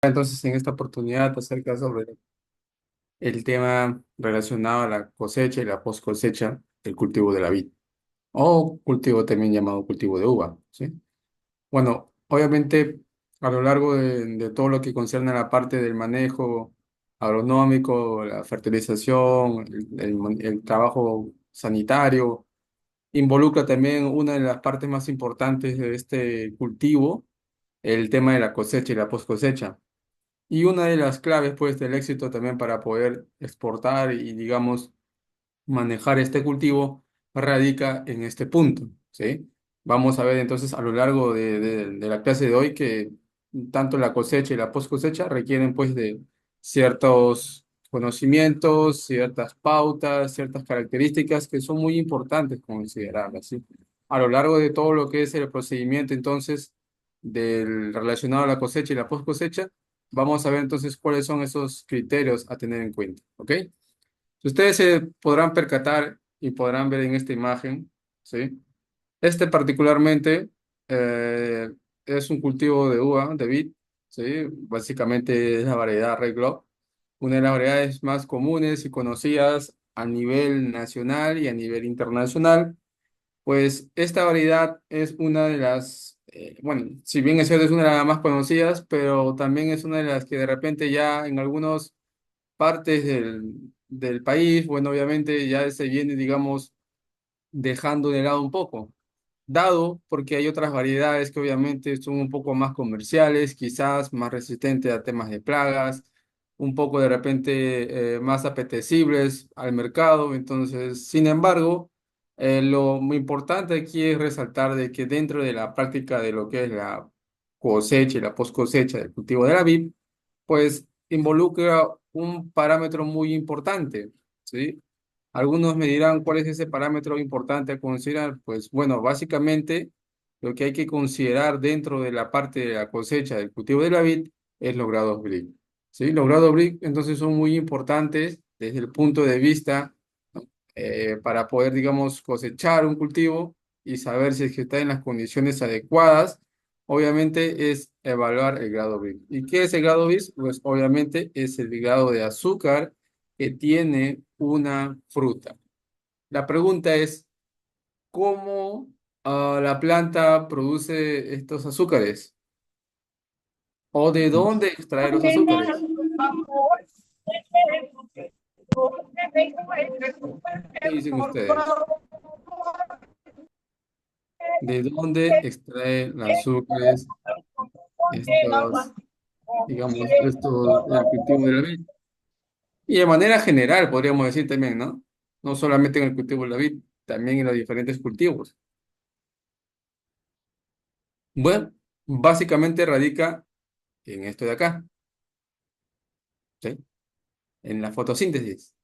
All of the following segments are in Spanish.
Entonces, en esta oportunidad acerca sobre el tema relacionado a la cosecha y la post cosecha del cultivo de la vid, o cultivo también llamado cultivo de uva, ¿sí? Bueno, obviamente a lo largo de todo lo que concierne a la parte del manejo agronómico, la fertilización, el trabajo sanitario, involucra también una de las partes más importantes de este cultivo, el tema de la cosecha y la post cosecha. Y una de las claves, pues, del éxito también para poder exportar y, digamos, manejar este cultivo radica en este punto, ¿sí? Vamos a ver entonces a lo largo de la clase de hoy que tanto la cosecha y la post cosecha requieren, pues, de ciertos conocimientos, ciertas pautas, ciertas características que son muy importantes considerarlas, ¿sí? A lo largo de todo lo que es el procedimiento, entonces, del relacionado a la cosecha y la post cosecha, vamos a ver entonces cuáles son esos criterios a tener en cuenta, ¿ok? Ustedes se podrán percatar y podrán ver en esta imagen, ¿sí? Este particularmente eh, es un cultivo de uva, de vid, ¿sí? Básicamente es la variedad Red Globe, una de las variedades más comunes y conocidas a nivel nacional y a nivel internacional. Pues esta variedad es una de las, bueno, si bien es cierto, es una de las más conocidas, pero también es una de las que de repente ya en algunos partes del país, bueno, obviamente ya se viene, digamos, dejando de lado un poco, dado porque hay otras variedades que obviamente son un poco más comerciales, quizás más resistentes a temas de plagas, un poco de repente más apetecibles al mercado. Entonces, sin embargo, lo muy importante aquí es resaltar de que dentro de la práctica de lo que es la cosecha y la post cosecha del cultivo de la vid, pues involucra un parámetro muy importante, ¿sí? Algunos me dirán cuál es ese parámetro importante a considerar. Pues bueno, básicamente lo que hay que considerar dentro de la parte de la cosecha del cultivo de la vid es los grados Brix, ¿sí? Los grados Brix entonces son muy importantes desde el punto de vista, ¿no? Para poder, digamos, cosechar un cultivo y saber si es que está en las condiciones adecuadas. Obviamente es evaluar el grado BRIC. ¿Y qué es el grado BRIC? Pues obviamente es el grado de azúcar que tiene una fruta. La pregunta es, ¿cómo la planta produce estos azúcares? ¿O de dónde extrae los azúcares? ¿Qué dicen ustedes? ¿De dónde extrae los azúcares estos, digamos, estos, el cultivo de la vid? Y de manera general, podríamos decir también, ¿no? No solamente en el cultivo de la vid, también en los diferentes cultivos. Bueno, básicamente radica en esto de acá, ¿sí? En la fotosíntesis.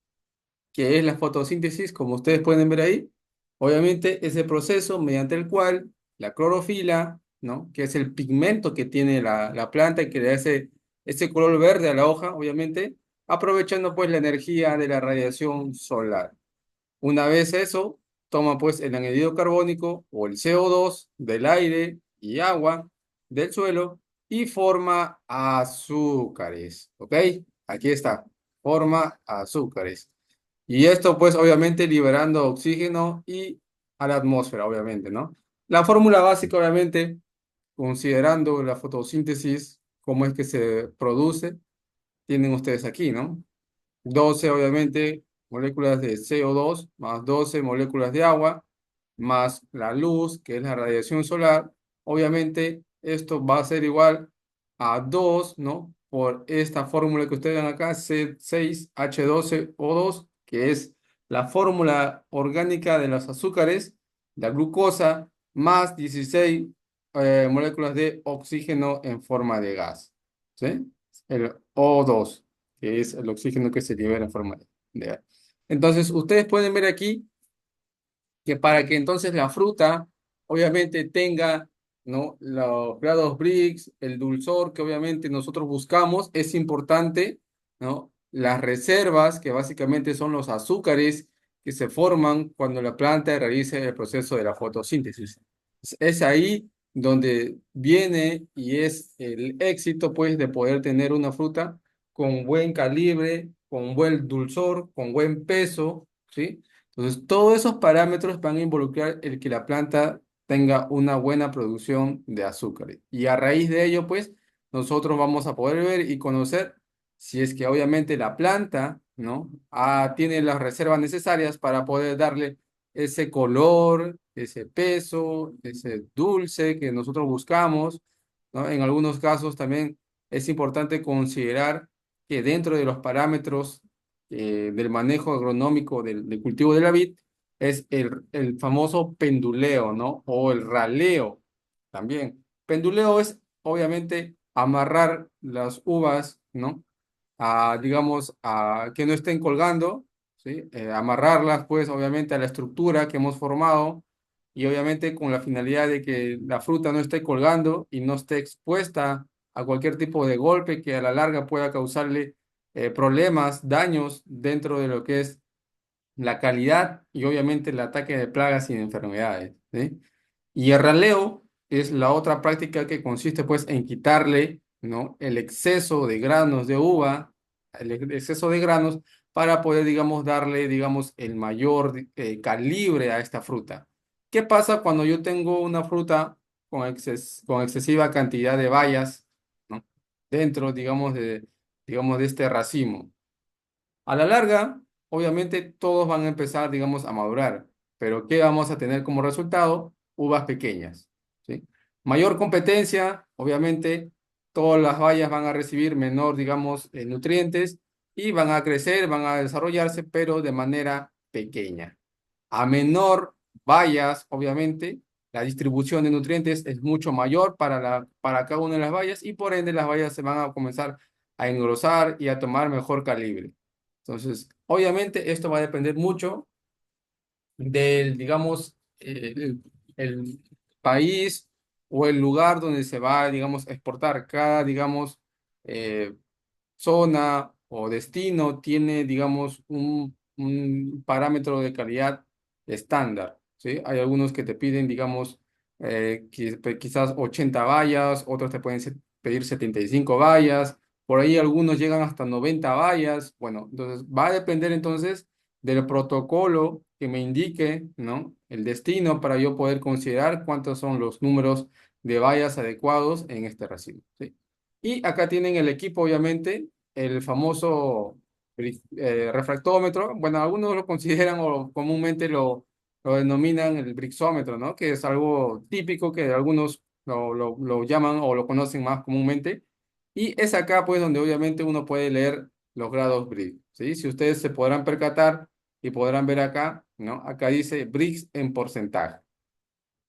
¿Qué es la fotosíntesis? Como ustedes pueden ver ahí, obviamente ese proceso mediante el cual la clorofila, ¿no? Que es el pigmento que tiene la planta y que le hace ese color verde a la hoja, obviamente, aprovechando pues la energía de la radiación solar. Una vez eso, toma pues el anhídrido carbónico o el CO2 del aire y agua del suelo y forma azúcares, ¿ok? Aquí está, forma azúcares. Y esto pues obviamente liberando oxígeno y a la atmósfera, obviamente, ¿no? La fórmula básica, obviamente, considerando la fotosíntesis, cómo es que se produce, tienen ustedes aquí, ¿no? 12 obviamente, moléculas de CO2, más 12 moléculas de agua, más la luz, que es la radiación solar. Obviamente, esto va a ser igual a 2, ¿no? Por esta fórmula que ustedes ven acá, C6H12O2, que es la fórmula orgánica de los azúcares, la glucosa, más 16 moléculas de oxígeno en forma de gas, ¿sí? El O2, que es el oxígeno que se libera en forma de gas. Entonces, ustedes pueden ver aquí que para que entonces la fruta obviamente tenga, ¿no? Los grados Brix, el dulzor que obviamente nosotros buscamos, es importante, ¿no? Las reservas, que básicamente son los azúcares que se forman cuando la planta realiza el proceso de la fotosíntesis. Es ahí donde viene y es el éxito, pues, de poder tener una fruta con buen calibre, con buen dulzor, con buen peso, ¿sí? Entonces, todos esos parámetros van a involucrar el que la planta tenga una buena producción de azúcar. Y a raíz de ello, pues, nosotros vamos a poder ver y conocer si es que obviamente la planta, ¿no? Tiene las reservas necesarias para poder darle ese color, ese peso, ese dulce que nosotros buscamos, ¿no? En algunos casos también es importante considerar que dentro de los parámetros del manejo agronómico del cultivo de la vid es el famoso penduleo, ¿no? O el raleo también. Penduleo es obviamente amarrar las uvas, ¿no? Digamos, a que no estén colgando, ¿sí? Amarrarlas, pues, obviamente a la estructura que hemos formado y obviamente con la finalidad de que la fruta no esté colgando y no esté expuesta a cualquier tipo de golpe que a la larga pueda causarle problemas, daños dentro de lo que es la calidad y obviamente el ataque de plagas y de enfermedades, ¿sí? Y el raleo es la otra práctica que consiste pues en quitarle, ¿no? El exceso de granos de uva, exceso de granos para poder, digamos, darle, digamos, el mayor calibre a esta fruta. ¿Qué pasa cuando yo tengo una fruta con excesiva cantidad de bayas, ¿no? Dentro, digamos, de este racimo? A la larga, obviamente todos van a empezar, digamos, a madurar, pero ¿qué vamos a tener como resultado? Uvas pequeñas, ¿sí? Mayor competencia, obviamente, todas las bayas van a recibir menor, digamos, nutrientes y van a crecer, van a desarrollarse, pero de manera pequeña. A menor bayas, obviamente, la distribución de nutrientes es mucho mayor para cada una de las bayas y por ende las bayas se van a comenzar a engrosar y a tomar mejor calibre. Entonces, obviamente esto va a depender mucho del, digamos, el país o el lugar donde se va, digamos, a exportar. Cada, digamos, eh, zona o destino tiene, digamos, un parámetro de calidad estándar, ¿sí? Hay algunos que te piden, digamos, quizás 80 vallas, otros te pueden pedir 75 vallas, por ahí algunos llegan hasta 90 vallas. Bueno, entonces va a depender entonces del protocolo que me indique, ¿no? El destino para yo poder considerar cuántos son los números de vallas adecuados en este recibo, ¿sí? Y acá tienen el equipo, obviamente, el famoso refractómetro. Bueno, algunos lo consideran o comúnmente lo denominan el brixómetro, ¿no? Que es algo típico que algunos lo llaman o lo conocen más comúnmente. Y es acá, pues, donde obviamente uno puede leer los grados Brix, ¿sí? Si ustedes se podrán percatar y podrán ver acá, ¿no? Acá dice Brix en porcentaje.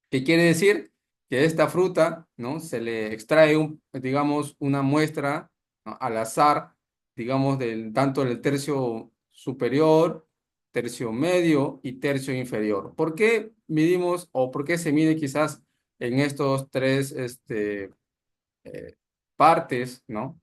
¿Qué quiere decir? Que esta fruta, ¿no? Se le extrae, digamos, una muestra, ¿no? Al azar, digamos, tanto del tercio superior, tercio medio y tercio inferior. ¿Por qué midimos o por qué se mide quizás en estos tres eh, partes, ¿no?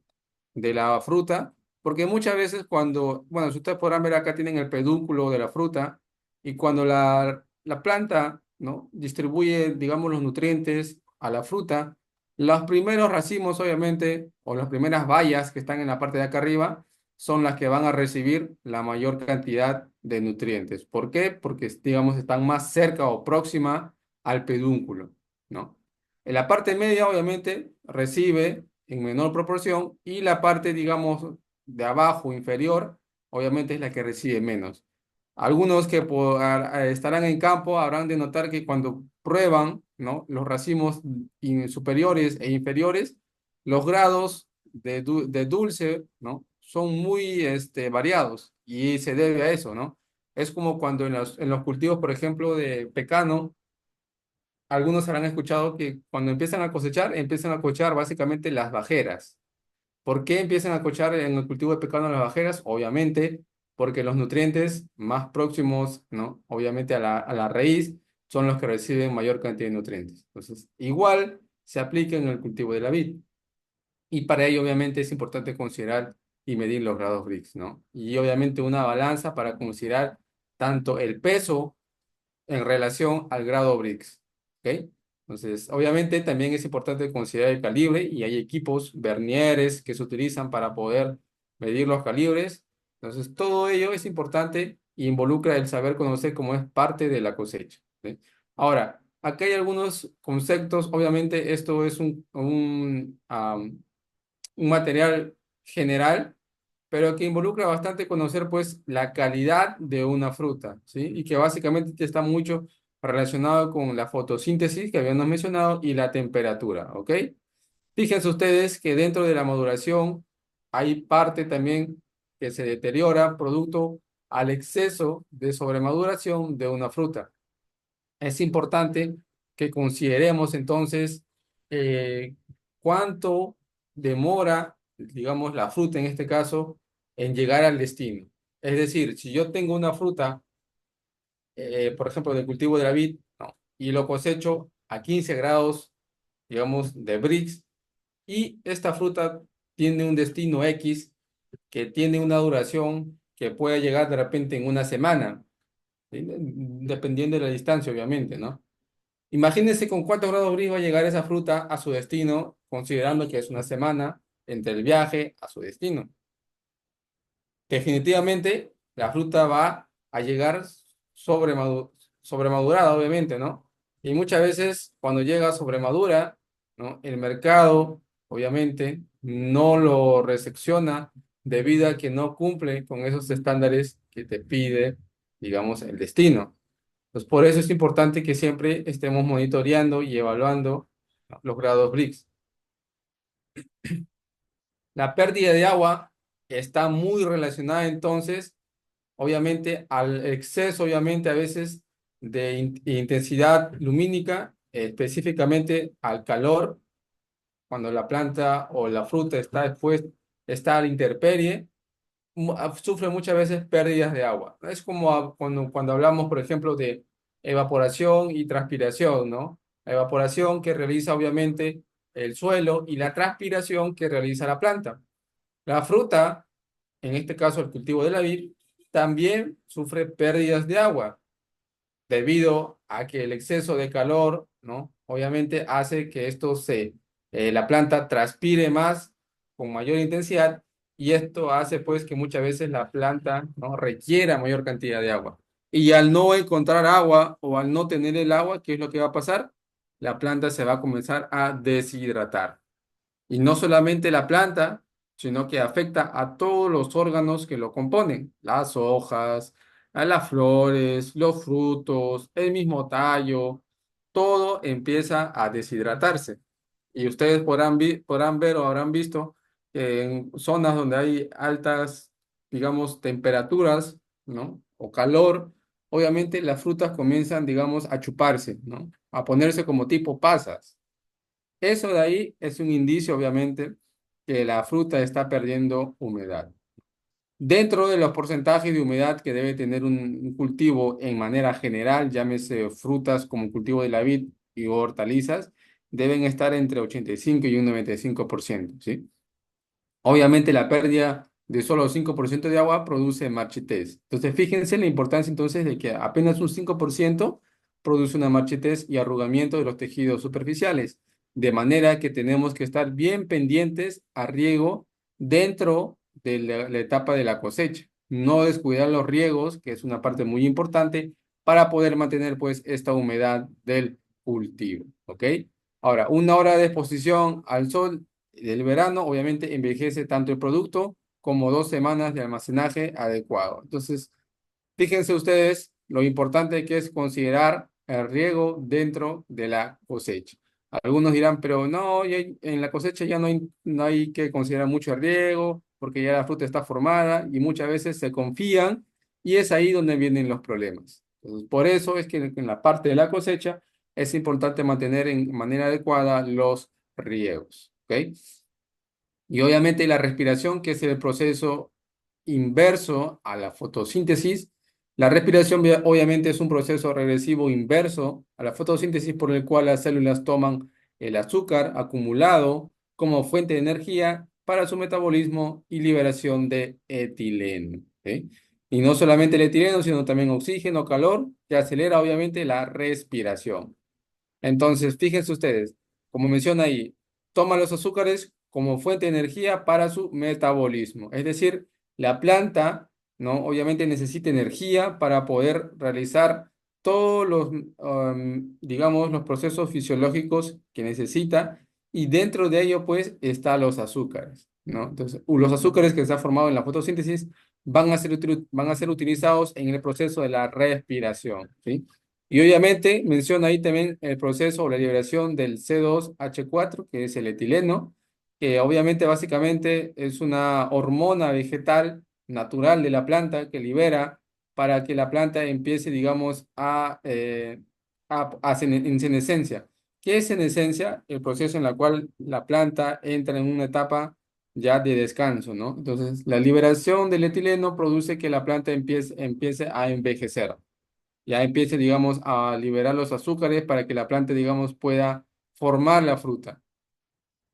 De la fruta? Porque muchas veces bueno, si ustedes podrán ver acá tienen el pedúnculo de la fruta y cuando la planta, ¿no? Distribuye, digamos, los nutrientes a la fruta, los primeros racimos, obviamente, o las primeras bayas que están en la parte de acá arriba, son las que van a recibir la mayor cantidad de nutrientes. ¿Por qué? Porque, digamos, están más cerca o próxima al pedúnculo, ¿no? En la parte media, obviamente, recibe en menor proporción y la parte, digamos, de abajo, inferior, obviamente es la que recibe menos. Algunos que estarán en campo habrán de notar que cuando prueban, ¿no? Los racimos superiores e inferiores, los grados de dulce, ¿no? Son muy variados y se debe a eso, ¿no? Es como cuando en los cultivos, por ejemplo, de pecano, algunos habrán escuchado que cuando empiezan a cosechar básicamente las bajeras. ¿Por qué empiezan a cosechar en el cultivo de pecado las bajeras? Obviamente, porque los nutrientes más próximos, ¿no? Obviamente a la raíz, son los que reciben mayor cantidad de nutrientes. Entonces, igual se aplica en el cultivo de la vid. Y para ello, obviamente, es importante considerar y medir los grados Brix, ¿no? Y obviamente una balanza para considerar tanto el peso en relación al grado Brix. ¿Ok? Entonces, obviamente también es importante considerar el calibre y hay equipos verniers que se utilizan para poder medir los calibres. Entonces, todo ello es importante e involucra el saber conocer cómo es parte de la cosecha, ¿sí? Ahora, acá hay algunos conceptos. Obviamente, esto es un material general, pero que involucra bastante conocer pues la calidad de una fruta, ¿sí? Y que básicamente está mucho relacionado con la fotosíntesis que habíamos mencionado y la temperatura, ¿ok? Fíjense ustedes que dentro de la maduración hay parte también que se deteriora producto al exceso de sobremaduración de una fruta. Es importante que consideremos entonces cuánto demora, digamos, la fruta en este caso, en llegar al destino. Es decir, si yo tengo una fruta, por ejemplo, del cultivo de la vid, no, y lo cosecho a 15 grados, digamos, de Brix, y esta fruta tiene un destino X que tiene una duración que puede llegar de repente en una semana, ¿sí? Dependiendo de la distancia, obviamente, ¿no? Imagínense con cuántos grados Brix va a llegar esa fruta a su destino, considerando que es una semana entre el viaje a su destino. Definitivamente, la fruta va a llegar sobremadurada, obviamente, ¿no? Y muchas veces, cuando llega sobremadura, ¿no? El mercado, obviamente, no lo recepciona debido a que no cumple con esos estándares que te pide, digamos, el destino. Entonces, por eso es importante que siempre estemos monitoreando y evaluando los grados Brix. La pérdida de agua está muy relacionada entonces, obviamente, al exceso, obviamente, a veces de intensidad lumínica, específicamente al calor, cuando la planta o la fruta está a la intemperie, sufre muchas veces pérdidas de agua. Es como cuando hablamos, por ejemplo, de evaporación y transpiración, ¿no? La evaporación que realiza obviamente el suelo y la transpiración que realiza la planta. La fruta, en este caso el cultivo de la vid, también sufre pérdidas de agua debido a que el exceso de calor, ¿no? Obviamente hace que la planta transpire más con mayor intensidad y esto hace pues que muchas veces la planta, ¿no? requiera mayor cantidad de agua. Y al no encontrar agua o al no tener el agua, ¿qué es lo que va a pasar? La planta se va a comenzar a deshidratar. Y no solamente la planta, sino que afecta a todos los órganos que lo componen, las hojas, a las flores, los frutos, el mismo tallo, todo empieza a deshidratarse. Y ustedes podrán ver o habrán visto que en zonas donde hay altas, digamos, temperaturas, ¿no? O calor, obviamente las frutas comienzan, digamos, a chuparse, ¿no? A ponerse como tipo pasas. Eso de ahí es un indicio, obviamente, que la fruta está perdiendo humedad. Dentro de los porcentajes de humedad que debe tener un cultivo en manera general, llámese frutas como cultivo de la vid y hortalizas, deben estar entre 85 y un 95%, ¿sí? Obviamente la pérdida de solo 5% de agua produce marchitez. Entonces fíjense la importancia entonces de que apenas un 5% produce una marchitez y arrugamiento de los tejidos superficiales. De manera que tenemos que estar bien pendientes a riego dentro de la etapa de la cosecha. No descuidar los riegos, que es una parte muy importante para poder mantener pues esta humedad del cultivo. ¿Ok? Ahora, una hora de exposición al sol del verano, obviamente envejece tanto el producto como 2 semanas de almacenaje adecuado. Entonces, fíjense ustedes lo importante que es considerar el riego dentro de la cosecha. Algunos dirán, pero no, en la cosecha ya no hay que considerar mucho el riego porque ya la fruta está formada y muchas veces se confían y es ahí donde vienen los problemas. Entonces, por eso es que en la parte de la cosecha es importante mantener en manera adecuada los riegos. ¿Ok? Y obviamente la respiración, que es el proceso inverso a la fotosíntesis. La respiración obviamente es un proceso regresivo inverso a la fotosíntesis por el cual las células toman el azúcar acumulado como fuente de energía para su metabolismo y liberación de etileno. ¿Ok? Y no solamente el etileno, sino también oxígeno, calor, que acelera obviamente la respiración. Entonces, fíjense ustedes, como menciona ahí, toma los azúcares como fuente de energía para su metabolismo. Es decir, la planta, ¿no? Obviamente necesita energía para poder realizar todos los, digamos, los procesos fisiológicos que necesita y dentro de ello, pues, están los azúcares, ¿no? Entonces, los azúcares que se han formado en la fotosíntesis van a ser utilizados en el proceso de la respiración, ¿sí? Y obviamente menciona ahí también el proceso o la liberación del C2H4, que es el etileno, que obviamente básicamente es una hormona vegetal natural de la planta que libera para que la planta empiece, digamos, en senescencia. ¿Qué es senescencia? El proceso en el cual la planta entra en una etapa ya de descanso, ¿no? Entonces, la liberación del etileno produce que la planta empiece a envejecer, ya empiece, digamos, a liberar los azúcares para que la planta, digamos, pueda formar la fruta.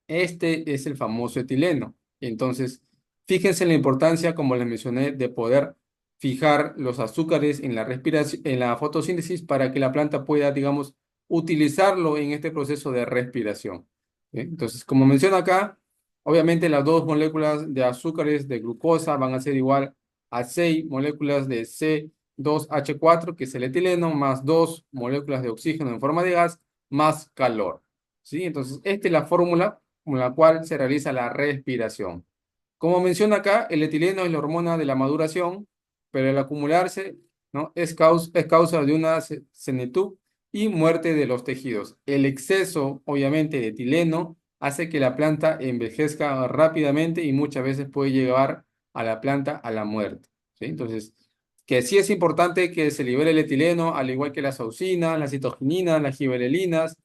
Este es el famoso etileno. Entonces, fíjense en la importancia, como les mencioné, de poder fijar los azúcares en la respiración, en la fotosíntesis para que la planta pueda, digamos, utilizarlo en este proceso de respiración. ¿Sí? Entonces, como menciona acá, obviamente las dos moléculas de azúcares de glucosa van a ser igual a 6 moléculas de C2H4, que es el etileno, más 2 moléculas de oxígeno en forma de gas, más calor. ¿Sí? Entonces, esta es la fórmula con la cual se realiza la respiración. Como menciona acá, el etileno es la hormona de la maduración, pero el acumularse, ¿no? Es causa de una senectud y muerte de los tejidos. El exceso, obviamente, de etileno hace que la planta envejezca rápidamente y muchas veces puede llevar a la planta a la muerte, ¿sí? Entonces, que sí es importante que se libere el etileno, al igual que la saucina, la citoquinina, las gibberelinas,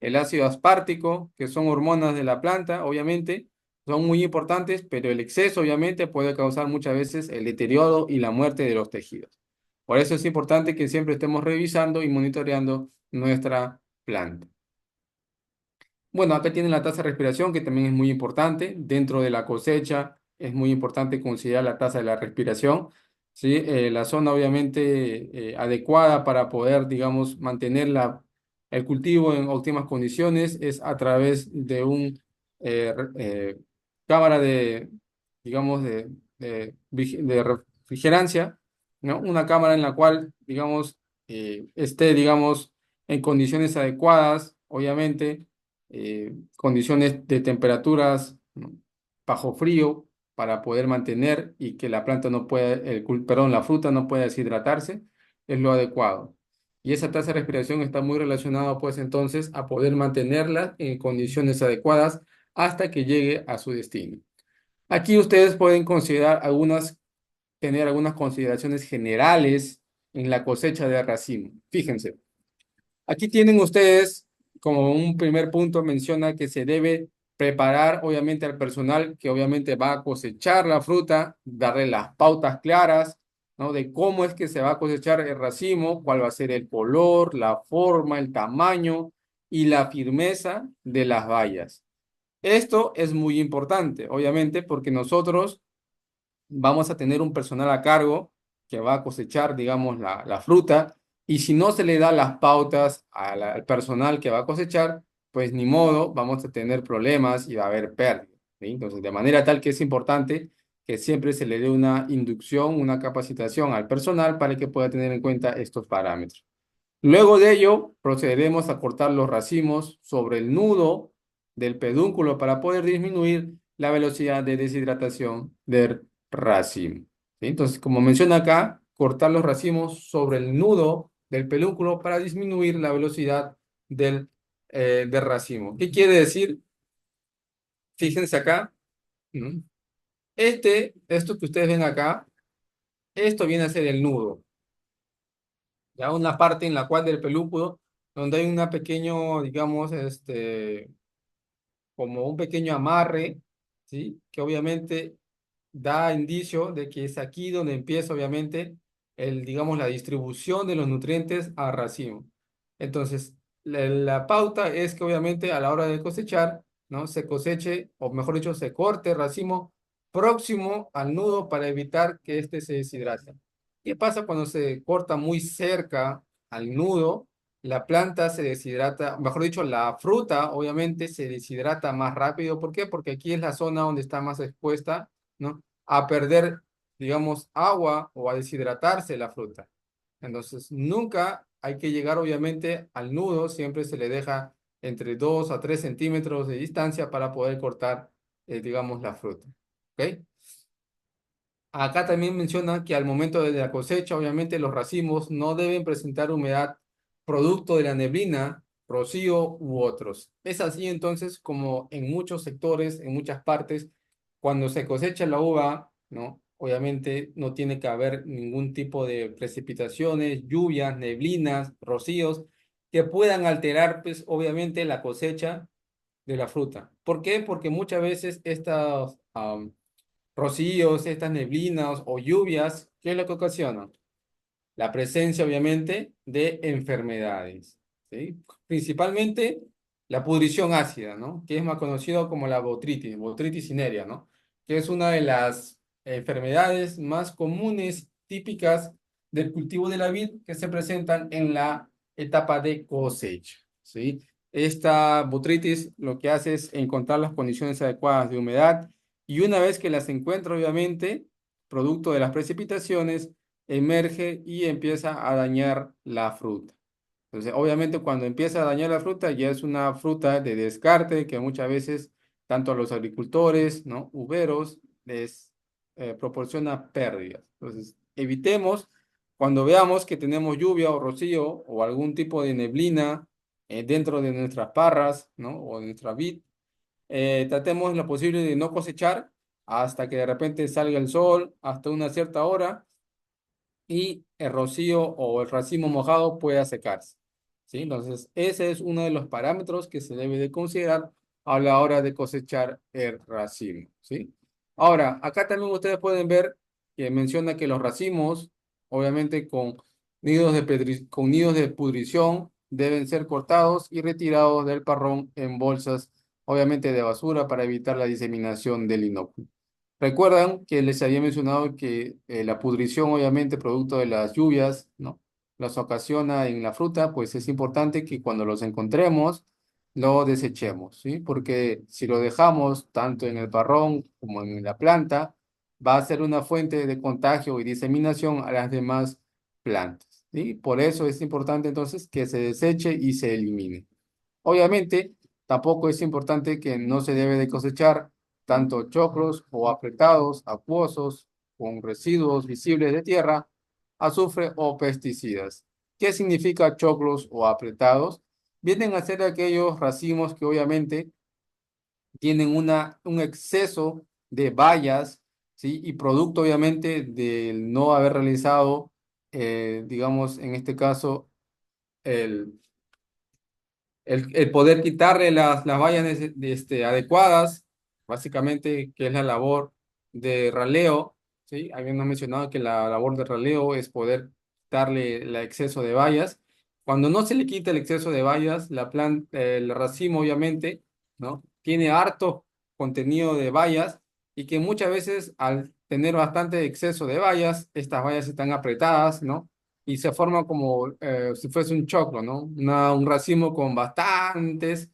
el ácido aspartico, que son hormonas de la planta, obviamente, son muy importantes, pero el exceso, obviamente, puede causar muchas veces el deterioro y la muerte de los tejidos. Por eso es importante que siempre estemos revisando y monitoreando nuestra planta. Bueno, acá tienen la tasa de respiración, que también es muy importante. Dentro de la cosecha es muy importante considerar la tasa de la respiración, ¿sí? La zona obviamente adecuada para poder, digamos, mantener el cultivo en óptimas condiciones es a través de un cámara de, digamos, de refrigerancia, ¿no? Una cámara en la cual, digamos, esté, digamos, en condiciones adecuadas, obviamente condiciones de temperaturas, ¿no? Bajo frío para poder mantener y que la planta no pueda, perdón, la fruta no pueda deshidratarse, es lo adecuado. Y esa tasa de respiración está muy relacionada, pues entonces, a poder mantenerla en condiciones adecuadas hasta que llegue a su destino. Aquí ustedes pueden tener algunas consideraciones generales en la cosecha de racimo. Fíjense. Aquí tienen ustedes, como un primer punto, menciona que se debe preparar, obviamente, al personal que obviamente va a cosechar la fruta, darle las pautas claras, ¿no? De cómo es que se va a cosechar el racimo, cuál va a ser el color, la forma, el tamaño y la firmeza de las bayas. Esto es muy importante, obviamente, porque nosotros vamos a tener un personal a cargo que va a cosechar, digamos, la fruta, y si no se le da las pautas al personal que va a cosechar, pues ni modo, vamos a tener problemas y va a haber pérdida, ¿sí? Entonces, de manera tal que es importante que siempre se le dé una inducción, una capacitación al personal para que pueda tener en cuenta estos parámetros. Luego de ello, procederemos a cortar los racimos sobre el nudo del pedúnculo para poder disminuir la velocidad de deshidratación del racimo. ¿Sí? Entonces, como menciona acá, cortar los racimos sobre el nudo del pedúnculo para disminuir la velocidad del racimo. ¿Qué quiere decir? Fíjense acá. ¿No? Esto que ustedes ven acá, esto viene a ser el nudo. Ya una parte en la cual del pelúpulo, donde hay una pequeño, digamos, como un pequeño amarre, ¿sí? Que obviamente da indicio de que es aquí donde empieza, obviamente, digamos, la distribución de los nutrientes al racimo. Entonces, la pauta es que obviamente a la hora de cosechar, ¿no? Se coseche, o mejor dicho, se corte el racimo próximo al nudo para evitar que éste se deshidrate. ¿Qué pasa cuando se corta muy cerca al nudo? la planta se deshidrata, mejor dicho, la fruta obviamente se deshidrata más rápido. ¿Por qué? Porque aquí es la zona donde está más expuesta, ¿no? A perder, digamos, agua o a deshidratarse la fruta. Entonces, nunca hay que llegar obviamente al nudo, siempre se le deja entre 2 a 3 centímetros de distancia para poder cortar, digamos, la fruta. ¿Ok? Acá también menciona que al momento de la cosecha, obviamente los racimos no deben presentar humedad producto de la neblina, rocío u otros. Es así entonces como en muchos sectores, en muchas partes, cuando se cosecha la uva, ¿no? Obviamente no tiene que haber ningún tipo de precipitaciones, lluvias, neblinas, rocíos que puedan alterar, pues, obviamente la cosecha de la fruta. ¿Por qué? Porque muchas veces estas rocíos, estas neblinas o lluvias, ¿qué es lo que ocasionan? La presencia, obviamente, de enfermedades, ¿sí? Principalmente la pudrición ácida, ¿no? Que es más conocido como la botrytis cinerea, ¿no? Que es una de las enfermedades más comunes, típicas del cultivo de la vid que se presentan en la etapa de cosecha, ¿sí? Esta botrytis lo que hace es encontrar las condiciones adecuadas de humedad y una vez que las encuentra, obviamente, producto de las precipitaciones, emerge y empieza a dañar la fruta. Entonces, obviamente, cuando empieza a dañar la fruta, ya es una fruta de descarte que muchas veces, tanto a los agricultores, ¿no? Uveros, les proporciona pérdidas. Entonces, evitemos cuando veamos que tenemos lluvia o rocío o algún tipo de neblina dentro de nuestras parras, ¿no? O de nuestra vid, tratemos lo posible de no cosechar hasta que de repente salga el sol, hasta una cierta hora y el rocío o el racimo mojado pueda secarse. ¿Sí? Entonces, ese es uno de los parámetros que se debe de considerar a la hora de cosechar el racimo. ¿Sí? Ahora, acá también ustedes pueden ver que menciona que los racimos, obviamente con nidos de pudrición, deben ser cortados y retirados del parrón en bolsas, obviamente de basura, para evitar la diseminación del inóculo. Recuerdan que les había mencionado que la pudrición, obviamente, producto de las lluvias, ¿no? Las ocasiona en la fruta, pues es importante que cuando los encontremos, lo desechemos, ¿sí? Porque si lo dejamos tanto en el parrón como en la planta, va a ser una fuente de contagio y diseminación a las demás plantas, ¿sí? Por eso es importante entonces que se deseche y se elimine. Obviamente, tampoco es importante que no se debe de cosechar tanto choclos o apretados, acuosos, con residuos visibles de tierra, azufre o pesticidas. ¿Qué significa choclos o apretados? Vienen a ser aquellos racimos que obviamente tienen un exceso de bayas, ¿sí? Y producto obviamente del no haber realizado, digamos, en este caso, el el poder quitarle las vallas adecuadas, básicamente, que es la labor de raleo, ¿sí? Habíamos mencionado que la labor de raleo es poder quitarle el exceso de vallas. Cuando no se le quita el exceso de vallas, la planta, el racimo, obviamente, ¿no? Tiene harto contenido de vallas y que muchas veces al tener bastante exceso de vallas, estas vallas están apretadas, ¿no? Y se forma como si fuese un choclo, ¿no? Un racimo con bastantes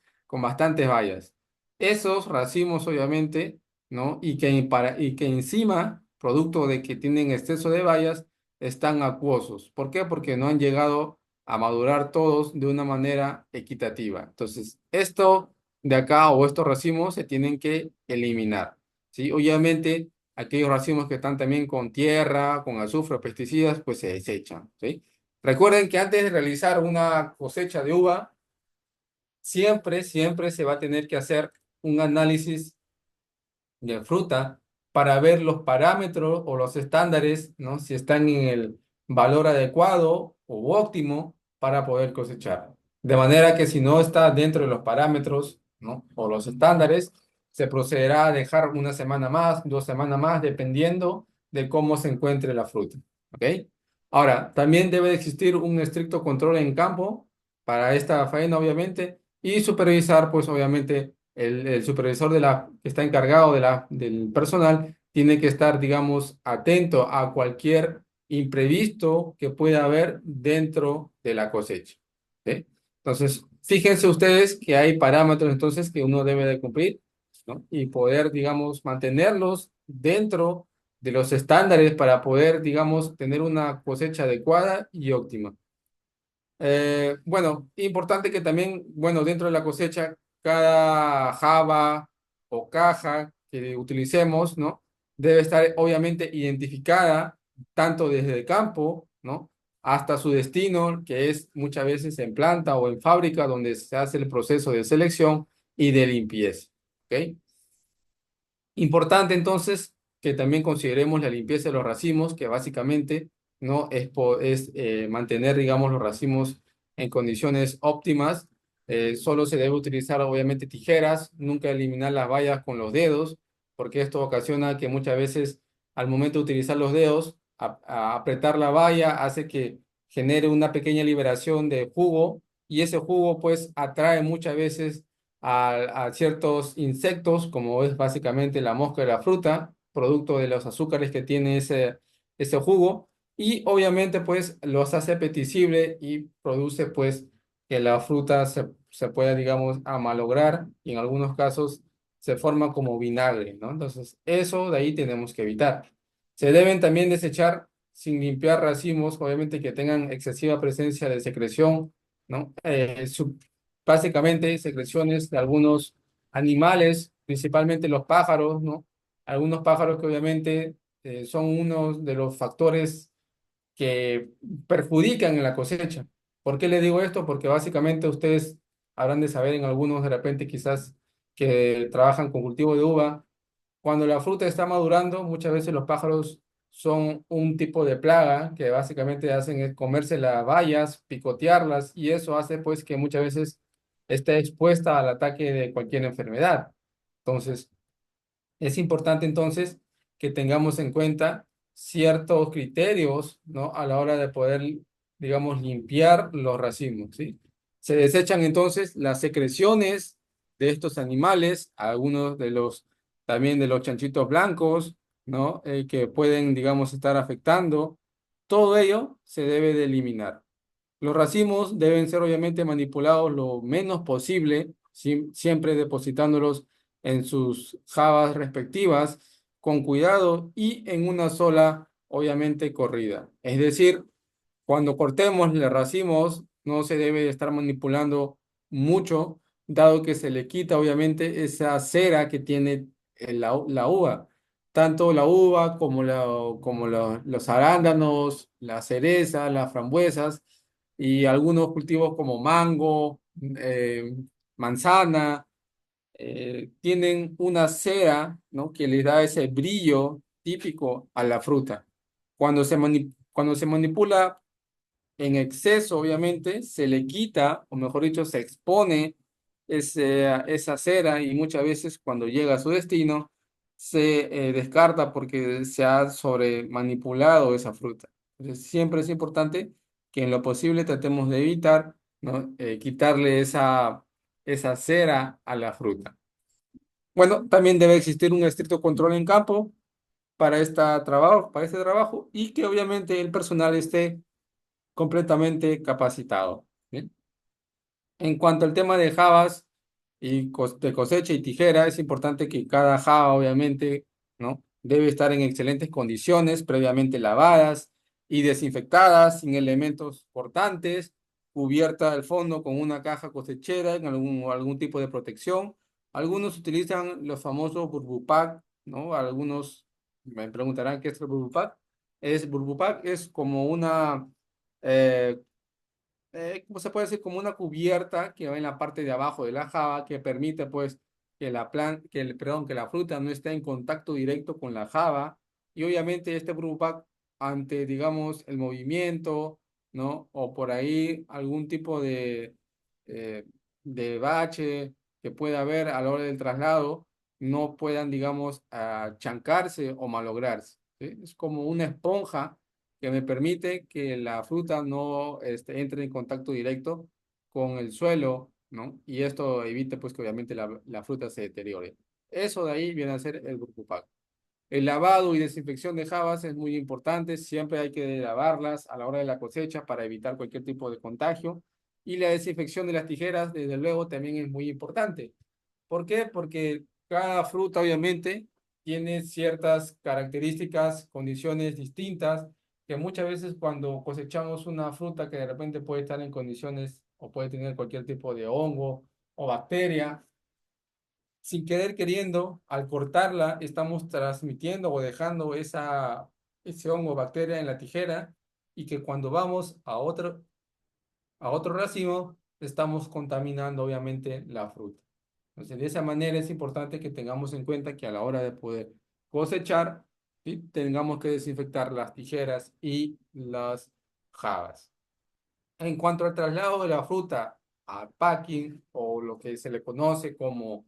bayas. Esos racimos, obviamente, ¿no? Y que encima, producto de que tienen exceso de bayas, están acuosos. ¿Por qué? Porque no han llegado a madurar todos de una manera equitativa. Entonces, esto de acá o estos racimos se tienen que eliminar, ¿sí? Obviamente aquellos racimos que están también con tierra, con azufre o pesticidas, pues se desechan, ¿sí? Recuerden que antes de realizar una cosecha de uva, siempre se va a tener que hacer un análisis de fruta para ver los parámetros o los estándares, ¿no? Si están en el valor adecuado o óptimo para poder cosechar. De manera que si no está dentro de los parámetros, ¿no? O los estándares, se procederá a dejar una semana más, 2 semanas más, dependiendo de cómo se encuentre la fruta. ¿Ok? Ahora, también debe existir un estricto control en campo para esta faena, obviamente, y supervisar, pues, obviamente, el supervisor que está encargado del personal tiene que estar, digamos, atento a cualquier imprevisto que pueda haber dentro de la cosecha. ¿Ok? Entonces, fíjense ustedes que hay parámetros entonces que uno debe de cumplir, ¿no? Y poder, digamos, mantenerlos dentro de los estándares para poder, digamos, tener una cosecha adecuada y óptima. Bueno, importante que también, bueno, dentro de la cosecha, cada jaba o caja que utilicemos, ¿no? Debe estar obviamente identificada tanto desde el campo, ¿no? Hasta su destino, que es muchas veces en planta o en fábrica, donde se hace el proceso de selección y de limpieza, ¿ok? Importante entonces que también consideremos la limpieza de los racimos, que básicamente no es, mantener, digamos, los racimos en condiciones óptimas. Solo se debe utilizar obviamente tijeras, nunca eliminar las bayas con los dedos, porque esto ocasiona que muchas veces al momento de utilizar los dedos, a apretar la valla hace que genere una pequeña liberación de jugo y ese jugo pues atrae muchas veces a ciertos insectos, como es básicamente la mosca de la fruta, producto de los azúcares que tiene ese jugo, y obviamente pues los hace apetecible y produce pues que la fruta se pueda, digamos, amalograr y en algunos casos se forma como vinagre, ¿no? Entonces, eso de ahí tenemos que evitar. Se deben también desechar sin limpiar racimos, obviamente que tengan excesiva presencia de secreción, ¿no? Básicamente secreciones de algunos animales, principalmente los pájaros, ¿no? Algunos pájaros que obviamente son uno de los factores que perjudican en la cosecha. ¿Por qué le digo esto? Porque básicamente ustedes habrán de saber en algunos de repente quizás que trabajan con cultivo de uva, cuando la fruta está madurando, muchas veces los pájaros son un tipo de plaga que básicamente hacen es comerse las bayas, picotearlas, y eso hace pues que muchas veces esté expuesta al ataque de cualquier enfermedad. Entonces, es importante entonces que tengamos en cuenta ciertos criterios, ¿no? A la hora de poder, digamos, limpiar los racimos, ¿sí? Se desechan entonces las secreciones de estos animales, algunos de los, también de los chanchitos blancos, ¿no? Que pueden, digamos, estar afectando. Todo ello se debe de eliminar. Los racimos deben ser obviamente manipulados lo menos posible, siempre depositándolos en sus jabas respectivas con cuidado y en una sola, obviamente, corrida. Es decir, cuando cortemos los racimos, no se debe estar manipulando mucho, dado que se le quita obviamente esa cera que tiene la uva. Tanto la uva como, los arándanos, la cereza, las frambuesas y algunos cultivos como mango, manzana, tienen una cera, ¿no? Que le da ese brillo típico a la fruta. Cuando se manipula en exceso, obviamente, se le quita, o mejor dicho, se expone esa cera y muchas veces cuando llega a su destino se descarta porque se ha sobre manipulado esa fruta. Entonces, siempre es importante que en lo posible tratemos de evitar, ¿no? Quitarle esa cera a la fruta. Bueno, también debe existir un estricto control en campo para este trabajo y que obviamente el personal esté completamente capacitado. ¿Bien? En cuanto al tema de jabas y de cosecha y tijera, es importante que cada jaba, obviamente, ¿no? Debe estar en excelentes condiciones, previamente lavadas y desinfectadas, sin elementos cortantes, cubierta al fondo con una caja cosechera en algún tipo de protección. Algunos utilizan los famosos Burbupac, ¿no? Algunos me preguntarán qué es el Burbupac. Burbupac es como una eh, ¿cómo se puede decir? Como una cubierta que va en la parte de abajo de la java que permite pues que la fruta no esté en contacto directo con la java y obviamente este Brubac ante digamos el movimiento, ¿no? O por ahí algún tipo eh, de bache que pueda haber a la hora del traslado no puedan digamos chancarse o malograrse, ¿sí? Es como una esponja que me permite que la fruta no entre en contacto directo con el suelo, ¿no? Y esto evita, pues, que obviamente la fruta se deteriore. Eso de ahí viene a ser el Burbupac. El lavado y desinfección de jabas es muy importante. Siempre hay que lavarlas a la hora de la cosecha para evitar cualquier tipo de contagio. Y la desinfección de las tijeras, desde luego, también es muy importante. ¿Por qué? Porque cada fruta, obviamente, tiene ciertas características, condiciones distintas, que muchas veces cuando cosechamos una fruta que de repente puede estar en condiciones o puede tener cualquier tipo de hongo o bacteria, sin querer queriendo, al cortarla, estamos transmitiendo o dejando ese hongo o bacteria en la tijera y que cuando vamos a otro racimo, estamos contaminando obviamente la fruta. Entonces, de esa manera es importante que tengamos en cuenta que a la hora de poder cosechar, ¿sí? Tengamos que desinfectar las tijeras y las jabas. En cuanto al traslado de la fruta a packing o lo que se le conoce como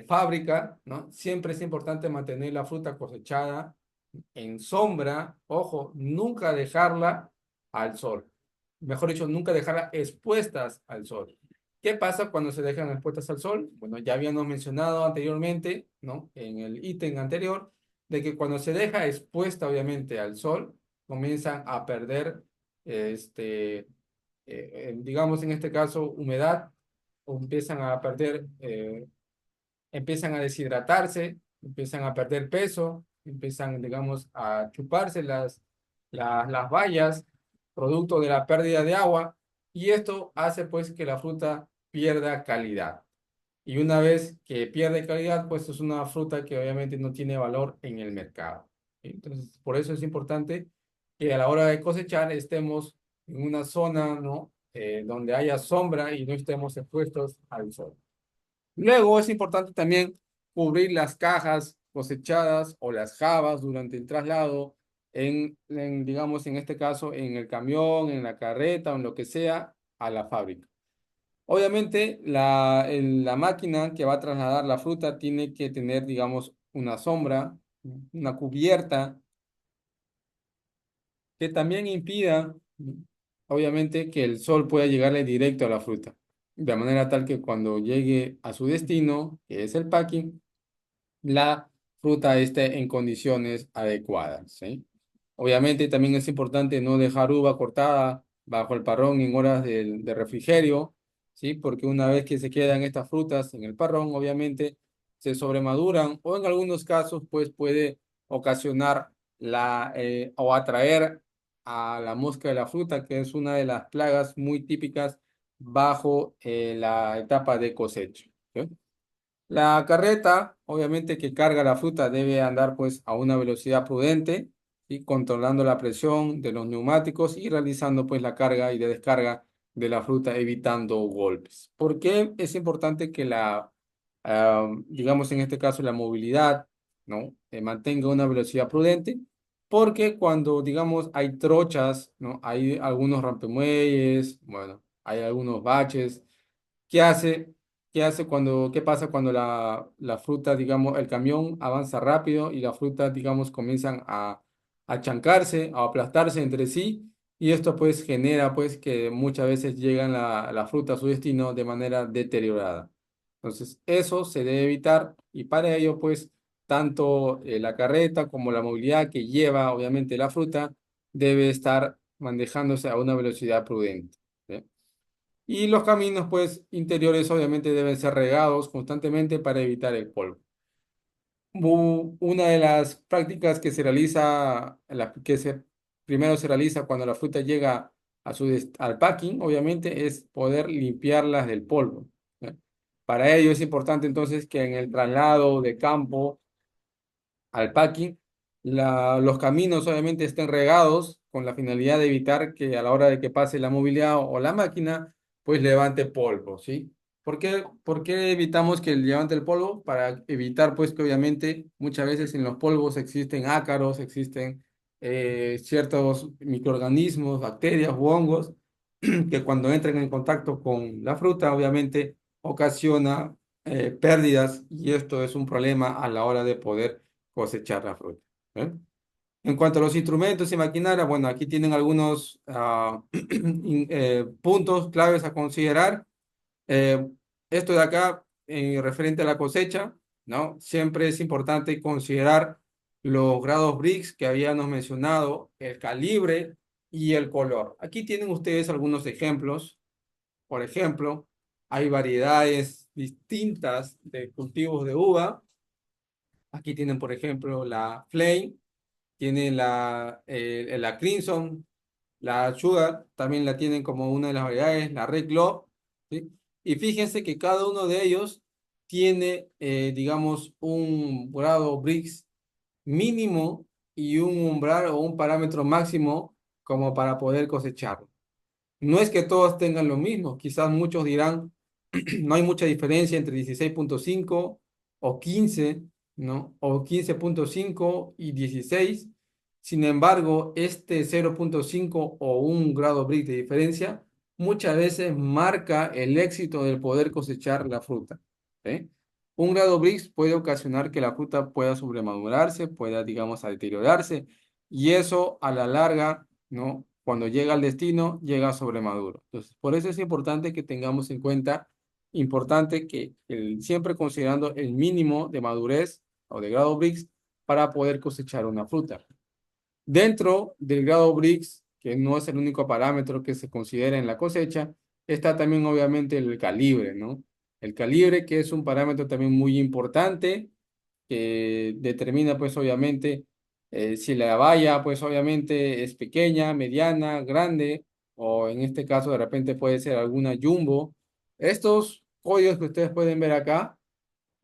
fábrica, ¿no? Siempre es importante mantener la fruta cosechada en sombra, ojo, nunca dejarla al sol. Mejor dicho, nunca dejarla expuestas al sol. ¿Qué pasa cuando se dejan expuestas al sol? Bueno, ya habíamos mencionado anteriormente, ¿no? En el ítem anterior, de que cuando se deja expuesta, obviamente, al sol, comienzan a perder, digamos en este caso, humedad, o empiezan a perder empiezan a deshidratarse, empiezan a perder peso, empiezan, digamos, a chuparse las bayas, producto de la pérdida de agua, y esto hace pues que la fruta pierda calidad. Y una vez que pierde calidad, pues es una fruta que obviamente no tiene valor en el mercado. Entonces, por eso es importante que a la hora de cosechar estemos en una zona, ¿no? Donde haya sombra y no estemos expuestos al sol. Luego es importante también cubrir las cajas cosechadas o las jabas durante el traslado digamos, en este caso, en el camión, en la carreta o en lo que sea, a la fábrica. Obviamente, la máquina que va a trasladar la fruta tiene que tener, digamos, una sombra, una cubierta que también impida, obviamente, que el sol pueda llegarle directo a la fruta, de manera tal que cuando llegue a su destino, que es el packing, la fruta esté en condiciones adecuadas, ¿sí? Obviamente también es importante no dejar uva cortada bajo el parrón en horas de refrigerio, ¿sí? Porque una vez que se quedan estas frutas en el parrón, obviamente se sobremaduran o en algunos casos pues puede ocasionar o atraer a la mosca de la fruta, que es una de las plagas muy típicas bajo la etapa de cosecha, ¿sí? La carreta, obviamente que carga la fruta, debe andar pues a una velocidad prudente y controlando la presión de los neumáticos y realizando pues la carga y de descarga de la fruta evitando golpes. ¿Por qué es importante que digamos en este caso la movilidad, ¿no? Mantenga una velocidad prudente? Porque cuando digamos hay trochas, ¿no? Hay algunos rampemuelles, bueno, hay algunos baches. ¿Qué hace? ¿Qué pasa cuando la fruta, digamos, el camión avanza rápido y las frutas, digamos, comienzan a chancarse, a aplastarse entre sí? Y esto pues genera pues que muchas veces llegan la fruta a su destino de manera deteriorada. Entonces, eso se debe evitar y para ello pues tanto la carreta como la movilidad que lleva obviamente la fruta debe estar manejándose a una velocidad prudente. ¿Sí? Y los caminos, pues, interiores obviamente deben ser regados constantemente para evitar el polvo. Una de las prácticas que se realiza, primero se realiza cuando la fruta llega al packing, obviamente, es poder limpiarlas del polvo, ¿ya? Para ello es importante entonces que en el traslado de campo al packing, los caminos obviamente estén regados con la finalidad de evitar que a la hora de que pase la movilidad o la máquina, pues levante polvo, ¿sí? ¿Por qué evitamos que levante el polvo? Para evitar, pues, que obviamente muchas veces en los polvos existen ácaros, existen ciertos microorganismos, bacterias u hongos, que cuando entran en contacto con la fruta, obviamente ocasiona pérdidas y esto es un problema a la hora de poder cosechar la fruta. ¿Eh? En cuanto a los instrumentos y maquinaria, bueno, aquí tienen algunos puntos claves a considerar. Eh, Esto de acá, referente a la cosecha, ¿no? Siempre es importante considerar los grados Brix que habíamos mencionado, el calibre y el color. Aquí tienen ustedes algunos ejemplos. Por ejemplo, hay variedades distintas de cultivos de uva. Aquí tienen, por ejemplo, la Flame, tienen la Crimson, la Sugar, también la tienen como una de las variedades, la Red Globe, ¿sí? Y fíjense que cada uno de ellos tiene, digamos, un grado Brix mínimo y un umbral o un parámetro máximo como para poder cosecharlo. No es que todos tengan lo mismo, quizás muchos dirán, no hay mucha diferencia entre 16,5 o 15, ¿no? O 15,5 y 16. Sin embargo, este 0,5 o un grado Brix de diferencia muchas veces marca el éxito del poder cosechar la fruta. ¿Sí? Un grado Brix puede ocasionar que la fruta pueda sobremadurarse, pueda, digamos, a deteriorarse, y eso a la larga, ¿no? Cuando llega al destino, llega sobremaduro. Entonces, por eso es importante que tengamos en cuenta, importante que siempre considerando el mínimo de madurez o de grado Brix para poder cosechar una fruta. Dentro del grado Brix, que no es el único parámetro que se considera en la cosecha, está también obviamente el calibre, ¿no? El calibre, que es un parámetro también muy importante, que determina pues obviamente si la valla pues obviamente es pequeña, mediana, grande, o en este caso de repente puede ser alguna jumbo. Estos códigos que ustedes pueden ver acá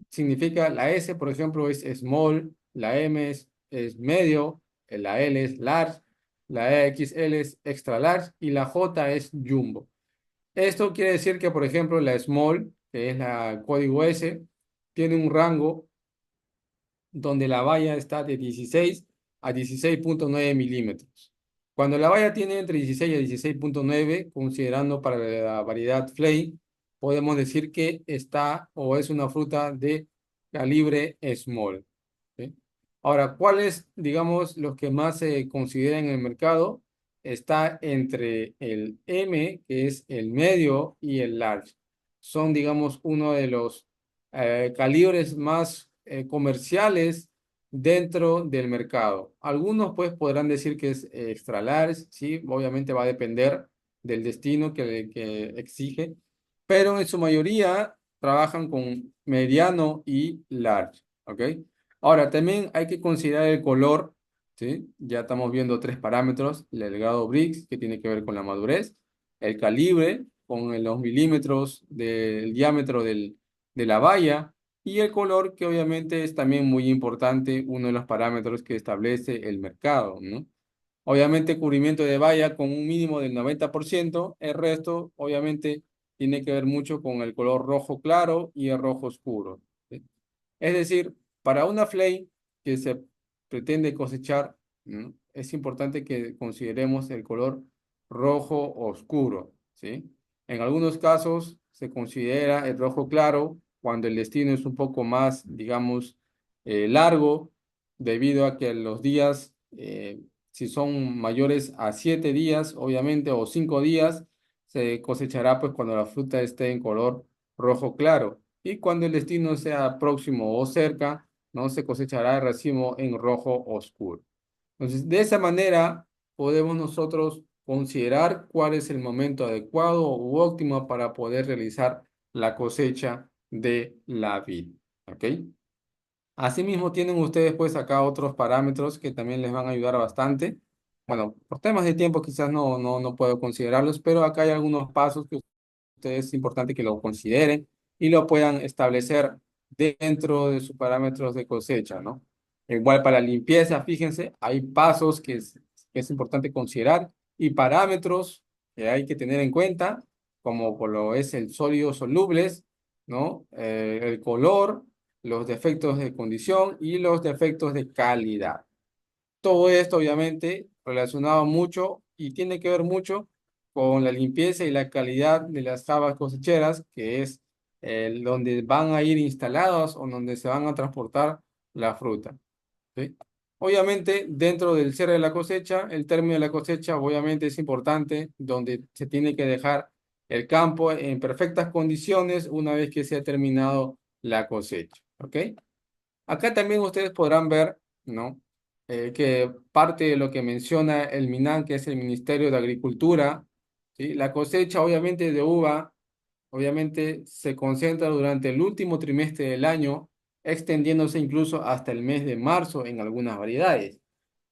significa la S, por ejemplo, es small, la M es medio, la L es large, la XL es extra large y la J es jumbo. Esto quiere decir que, por ejemplo, la small, que es la código S, tiene un rango donde la valla está de 16 a 16,9 milímetros. Cuando la valla tiene entre 16 a 16,9, considerando para la variedad Flay, podemos decir que está o es una fruta de calibre small. ¿Sí? Ahora, ¿cuáles, digamos, los que más se consideran en el mercado? Está entre el M, que es el medio, y el large. Son, digamos, uno de los calibres más comerciales dentro del mercado. Algunos pues podrán decir que es extra large, sí, obviamente va a depender del destino que exige, pero en su mayoría trabajan con mediano y large, ¿ok? Ahora, también hay que considerar el color, ¿sí? Ya estamos viendo tres parámetros: el grado Brix, que tiene que ver con la madurez, el calibre, con los milímetros del diámetro de la valla, y el color, que obviamente es también muy importante, uno de los parámetros que establece el mercado, ¿no? Obviamente, cubrimiento de valla con un mínimo del 90%, el resto, obviamente, tiene que ver mucho con el color rojo claro y el rojo oscuro, ¿sí? Es decir, para una flake que se pretende cosechar, ¿no? Es importante que consideremos el color rojo oscuro, ¿sí? En algunos casos se considera el rojo claro cuando el destino es un poco más, digamos, largo, debido a que los días, si son mayores a 7 días, obviamente, o 5 días, se cosechará pues cuando la fruta esté en color rojo claro. Y cuando el destino sea próximo o cerca, no se cosechará el racimo en rojo oscuro. Entonces, de esa manera podemos nosotros considerar cuál es el momento adecuado u óptimo para poder realizar la cosecha de la vid. ¿Ok? Asimismo, tienen ustedes pues acá otros parámetros que también les van a ayudar bastante. Bueno, por temas de tiempo quizás no puedo considerarlos, pero acá hay algunos pasos que ustedes es importante que lo consideren y lo puedan establecer dentro de sus parámetros de cosecha, ¿no? Igual para limpieza, fíjense, hay pasos que es importante considerar y parámetros que hay que tener en cuenta, como por lo es el sólidos solubles, ¿no? El color, los defectos de condición y los defectos de calidad. Todo esto, obviamente, relacionado mucho y tiene que ver mucho con la limpieza y la calidad de las habas cosecheras, que es donde van a ir instaladas o donde se van a transportar la fruta. ¿Sí? Obviamente, dentro del cierre de la cosecha, el término de la cosecha, obviamente, es importante, donde se tiene que dejar el campo en perfectas condiciones una vez que se ha terminado la cosecha. ¿Ok? Acá también ustedes podrán ver, ¿no? Que parte de lo que menciona el MINAN, que es el Ministerio de Agricultura, ¿sí? La cosecha, obviamente, de uva obviamente se concentra durante el último trimestre del año, extendiéndose incluso hasta el mes de marzo en algunas variedades.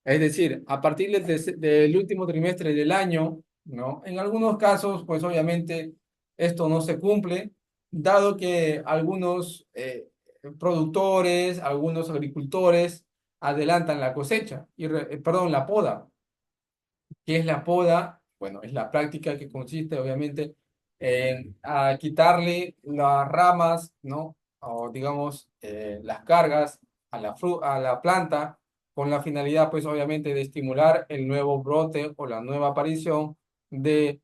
Es decir, a partir del último trimestre del año, ¿no? En algunos casos, pues obviamente esto no se cumple, dado que algunos productores, algunos agricultores adelantan la cosecha, perdón, la poda. ¿Qué es la poda? Bueno, es la práctica que consiste obviamente en quitarle las ramas, ¿no? O digamos, las cargas a la planta con la finalidad, pues obviamente, de estimular el nuevo brote o la nueva aparición de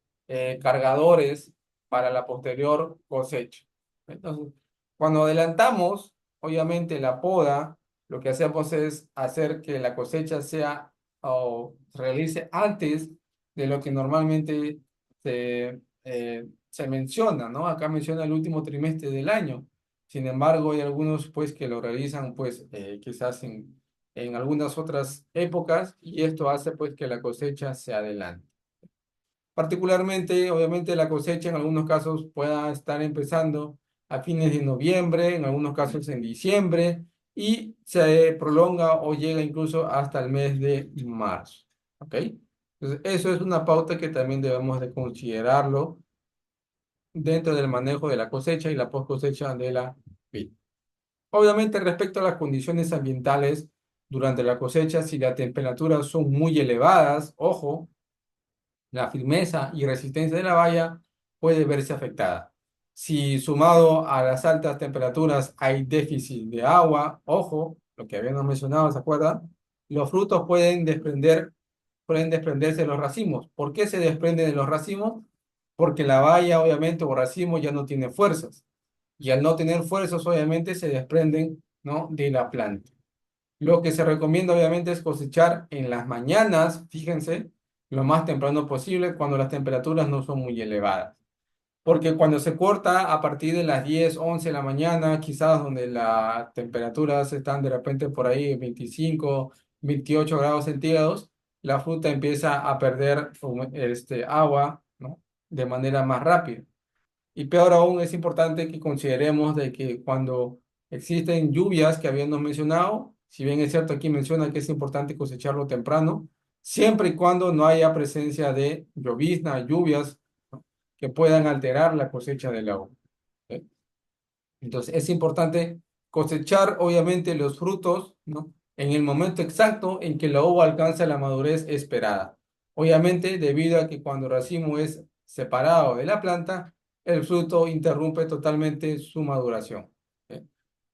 cargadores para la posterior cosecha. Entonces, cuando adelantamos, obviamente, la poda, lo que hacemos es hacer que la cosecha sea o se realice antes de lo que normalmente se menciona, ¿no? Acá menciona el último trimestre del año. Sin embargo, hay algunos pues que lo realizan pues quizás en algunas otras épocas y esto hace pues que la cosecha se adelante. Particularmente, obviamente, la cosecha en algunos casos pueda estar empezando a fines de noviembre, en algunos casos en diciembre, y se prolonga o llega incluso hasta el mes de marzo. ¿Ok? Entonces, eso es una pauta que también debemos de considerarlo dentro del manejo de la cosecha y la post cosecha de la vid. Obviamente, respecto a las condiciones ambientales durante la cosecha, si las temperaturas son muy elevadas, ojo, la firmeza y resistencia de la valla puede verse afectada. Si sumado a las altas temperaturas hay déficit de agua, ojo, lo que habíamos mencionado, ¿se acuerdan? Los frutos pueden desprenderse de los racimos. ¿Por qué se desprenden de los racimos? Porque la valla, obviamente, o racimo ya no tiene fuerzas. Y al no tener fuerzas, obviamente, se desprenden, ¿no? de la planta. Lo que se recomienda obviamente es cosechar en las mañanas, fíjense, lo más temprano posible cuando las temperaturas no son muy elevadas. Porque cuando se corta a partir de las 10 11 de la mañana, quizás donde las temperaturas están de repente por ahí 25 28 grados centígrados, la fruta empieza a perder agua, ¿no? de manera más rápida. Y peor aún, es importante que consideremos de que cuando existen lluvias que habíamos mencionado, si bien es cierto aquí menciona que es importante cosecharlo temprano, siempre y cuando no haya presencia de llovizna, lluvias, ¿no? que puedan alterar la cosecha del agua. ¿Ok? Entonces es importante cosechar obviamente los frutos, ¿no? en el momento exacto en que la uva alcanza la madurez esperada. Obviamente debido a que cuando el racimo es separado de la planta, el fruto interrumpe totalmente su maduración. ¿Ok?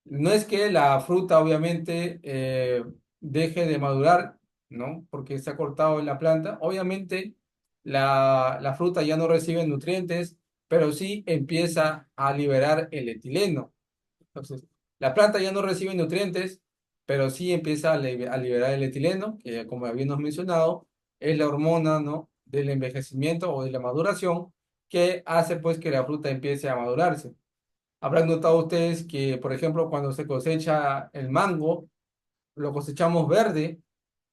No es que la fruta obviamente deje de madurar, ¿no? Porque se ha cortado en la planta. Obviamente la fruta ya no recibe nutrientes, pero sí empieza a liberar el etileno. Entonces, la planta ya no recibe nutrientes, pero sí empieza a liberar el etileno, que como habíamos mencionado, es la hormona, ¿no? del envejecimiento o de la maduración, que hace pues que la fruta empiece a madurarse. Habrán notado ustedes que, por ejemplo, cuando se cosecha el mango, lo cosechamos verde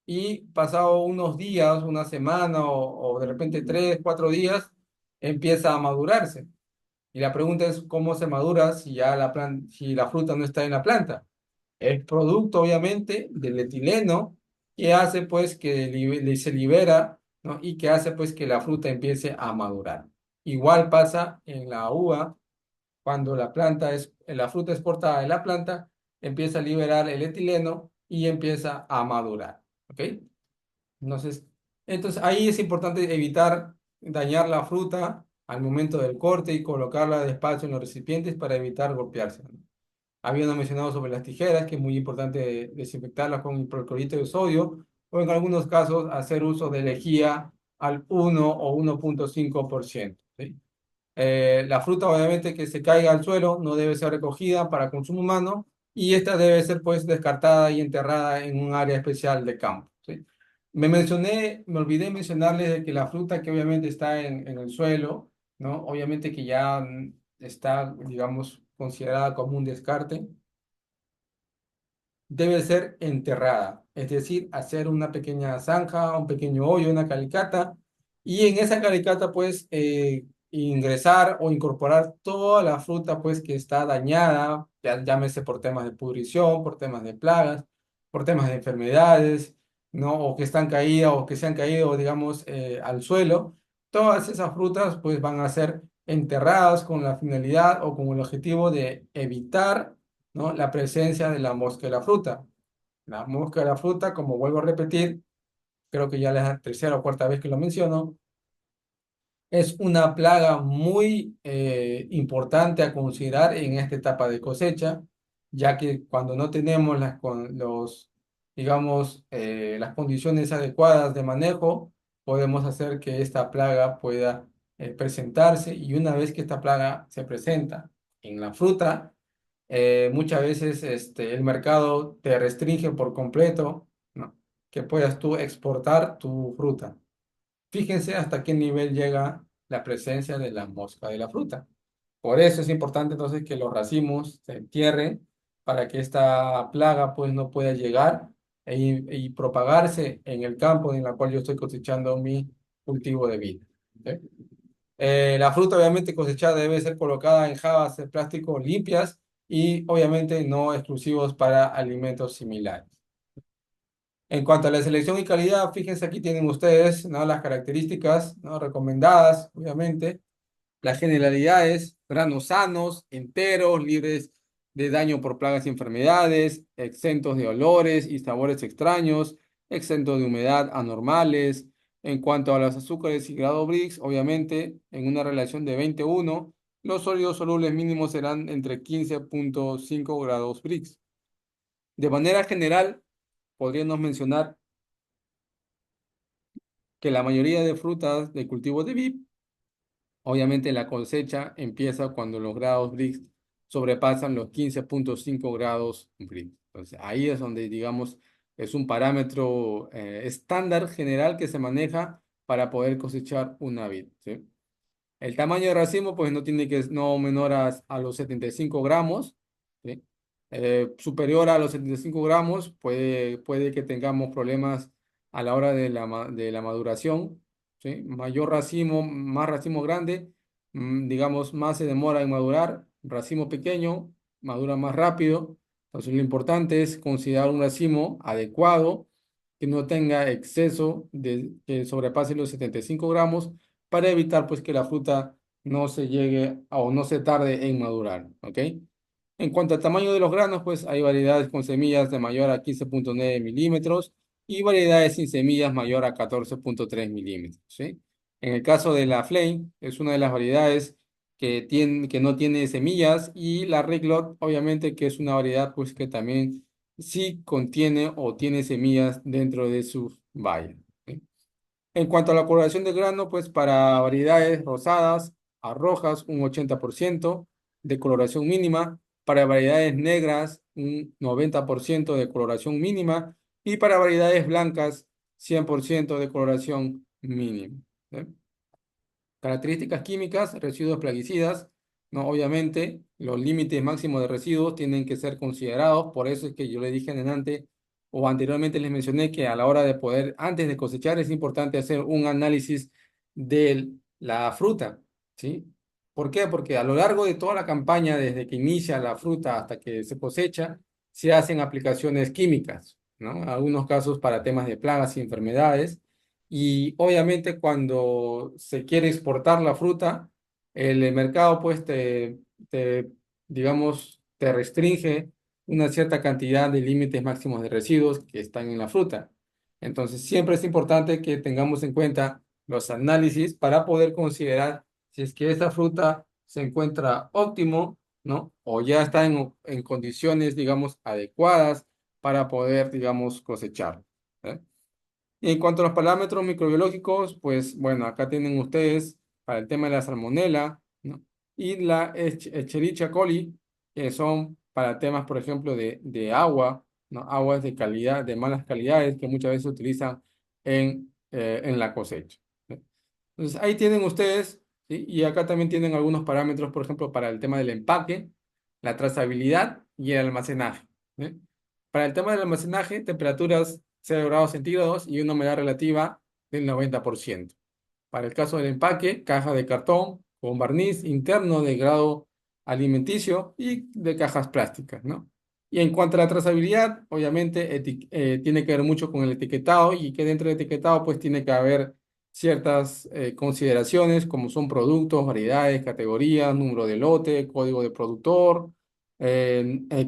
y pasado unos días, una semana o de repente 3, 4 días, empieza a madurarse. Y la pregunta es cómo se madura si ya si la fruta no está en la planta. Es producto, obviamente, del etileno que hace pues que se libera, ¿no? y que hace pues que la fruta empiece a madurar. Igual pasa en la uva cuando la fruta es cortada de la planta, empieza a liberar el etileno y empieza a madurar. ¿Ok? Entonces, entonces ahí es importante evitar dañar la fruta al momento del corte y colocarla despacio en los recipientes para evitar golpearse, ¿no? Habíamos mencionado sobre las tijeras, que es muy importante desinfectarlas con hipoclorito de sodio, o en algunos casos hacer uso de lejía al 1 o 1,5%. ¿Sí? La fruta, obviamente, que se caiga al suelo no debe ser recogida para consumo humano y esta debe ser pues descartada y enterrada en un área especial de campo. ¿Sí? Me olvidé mencionarles de que la fruta que obviamente está en el suelo, ¿no? Obviamente que ya está, digamos, considerada como un descarte, debe ser enterrada, es decir, hacer una pequeña zanja, un pequeño hoyo, una calicata, y en esa calicata, pues, ingresar o incorporar toda la fruta pues que está dañada, ya llámese por temas de pudrición, por temas de plagas, por temas de enfermedades, ¿no? O que están caídas o que se han caído, digamos, al suelo. Todas esas frutas pues van a ser enterradas con la finalidad o con el objetivo de evitar, ¿no?, la presencia de la mosca de la fruta. La mosca de la fruta, como vuelvo a repetir, creo que ya es la tercera o cuarta vez que lo menciono, es una plaga muy importante a considerar en esta etapa de cosecha, ya que cuando no tenemos digamos, las condiciones adecuadas de manejo, podemos hacer que esta plaga pueda presentarse, y una vez que esta plaga se presenta en la fruta, muchas veces el mercado te restringe por completo, ¿no?, que puedas tú exportar tu fruta. Fíjense hasta qué nivel llega la presencia de la mosca de la fruta. Por eso es importante entonces que los racimos se entierren para que esta plaga pues no pueda llegar y propagarse en el campo en el cual yo estoy cosechando mi cultivo de vid. ¿Ok? La fruta obviamente cosechada debe ser colocada en jabas de plástico limpias y obviamente no exclusivos para alimentos similares. En cuanto a la selección y calidad, fíjense aquí tienen ustedes, ¿no?, las características, ¿no?, recomendadas, obviamente, las generalidades: granos sanos, enteros, libres de daño por plagas y enfermedades, exentos de olores y sabores extraños, exentos de humedad anormales. En cuanto a los azúcares y grado Brix, obviamente, en una relación de 21, los sólidos solubles mínimos serán entre 15,5 grados Brix. De manera general, podríamos mencionar que la mayoría de frutas de cultivo de vid, obviamente la cosecha empieza cuando los grados Brix sobrepasan los 15,5 grados Brix. Entonces ahí es donde, digamos, es un parámetro estándar general que se maneja para poder cosechar una vid, ¿sí? El tamaño de racimo, pues no tiene que no menor a los 75 gramos, ¿sí? Superior a los 75 gramos, puede que tengamos problemas a la hora de de la maduración, ¿sí? Mayor racimo, más racimo grande, digamos, más se demora en madurar. Racimo pequeño, madura más rápido. Entonces, lo importante es considerar un racimo adecuado, que no tenga exceso que sobrepase los 75 gramos, para evitar pues que la fruta no se llegue o no se tarde en madurar, ¿ok? En cuanto al tamaño de los granos, pues hay variedades con semillas de mayor a 15,9 milímetros y variedades sin semillas mayor a 14,3 milímetros, ¿sí? En el caso de la Flame, es una de las variedades que no tiene semillas, y la Reglot, obviamente, que es una variedad pues que también sí contiene o tiene semillas dentro de sus bayas, ¿sí? En cuanto a la coloración del grano, pues para variedades rosadas a rojas, un 80% de coloración mínima; para variedades negras, un 90% de coloración mínima; y para variedades blancas, 100% de coloración mínima, ¿sí? Características químicas: residuos plaguicidas, ¿no? Obviamente, los límites máximos de residuos tienen que ser considerados. Por eso es que yo le dije antes o anteriormente les mencioné que a la hora de poder, antes de cosechar, es importante hacer un análisis de la fruta, ¿sí? ¿Por qué? Porque a lo largo de toda la campaña, desde que inicia la fruta hasta que se cosecha, se hacen aplicaciones químicas, ¿no? En algunos casos para temas de plagas y enfermedades. Y obviamente cuando se quiere exportar la fruta, el mercado pues digamos, te restringe una cierta cantidad de límites máximos de residuos que están en la fruta. Entonces siempre es importante que tengamos en cuenta los análisis para poder considerar si es que esta fruta se encuentra óptimo, ¿no? O ya está en condiciones, digamos, adecuadas para poder, digamos, cosechar, ¿eh? Y en cuanto a los parámetros microbiológicos, pues bueno, acá tienen ustedes para el tema de la salmonela, ¿no?, y la Escherichia coli, que son para temas, por ejemplo, de agua, ¿no? Aguas de calidad, de malas calidades, que muchas veces se utilizan en la cosecha, ¿sí? Entonces, ahí tienen ustedes, ¿sí? Y acá también tienen algunos parámetros, por ejemplo, para el tema del empaque, la trazabilidad y el almacenaje, ¿sí? Para el tema del almacenaje, temperaturas 0 grados centígrados y una humedad relativa del 90%. Para el caso del empaque, caja de cartón con barniz interno de grado alimenticio y de cajas plásticas, ¿no? Y en cuanto a la trazabilidad, obviamente tiene que ver mucho con el etiquetado y que dentro del etiquetado pues tiene que haber ciertas consideraciones como son productos, variedades, categorías, número de lote, código de productor,